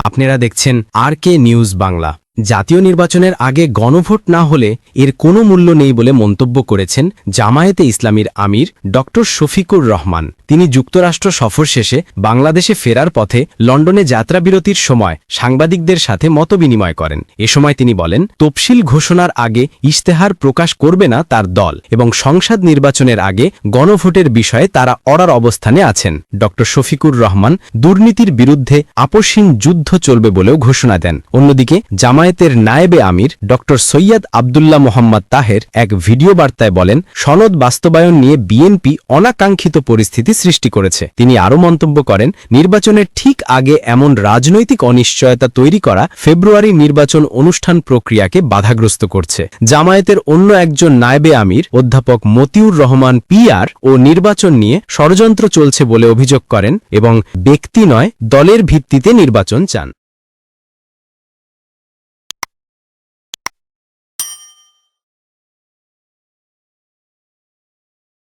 আপনারা দেখছেন RK news Bangla. জাতীয় নির্বাচনের আগে গণভোট না হলে এর কোনো মূল্য নেই বলে মন্তব্য করেছেন জামায়াতে ইসলামীর আমির ড শফিকুর রহমান। তিনি যুক্তরাষ্ট্র সফর শেষে বাংলাদেশে ফেরার পথে লন্ডনে যাত্রাবিরতির সময় সাংবাদিকদের সাথে মতবিনিময় করেন। এ সময় তিনি বলেন, তফসিল ঘোষণার আগে ইশতেহার প্রকাশ করবে না তার দল এবং সংসদ নির্বাচনের আগে গণভোটের বিষয়ে তারা অড়ার অবস্থানে আছেন। ড শফিকুর রহমান দুর্নীতির বিরুদ্ধে আপোষহীন যুদ্ধ চলবে বলেও ঘোষণা দেন। অন্যদিকে জামায়াতের নায়েবে আমির ড সৈয়দ আবদুল্লাহ মোহাম্মদ তাহের এক ভিডিও বার্তায় বলেন, সনদ বাস্তবায়ন নিয়ে বিএনপি অনাকাঙ্ক্ষিত পরিস্থিতি সৃষ্টি করেছে। তিনি আরও মন্তব্য করেন, নির্বাচনের ঠিক আগে এমন রাজনৈতিক অনিশ্চয়তা তৈরি করা ফেব্রুয়ারি নির্বাচন অনুষ্ঠান প্রক্রিয়াকে বাধাগ্রস্ত করছে। জামায়াতের অন্য একজন নায়েবে আমির অধ্যাপক মতিউর রহমান PR ও নির্বাচন নিয়ে ষড়যন্ত্র চলছে বলে অভিযোগ করেন এবং ব্যক্তি নয় দলের ভিত্তিতে নির্বাচন চান।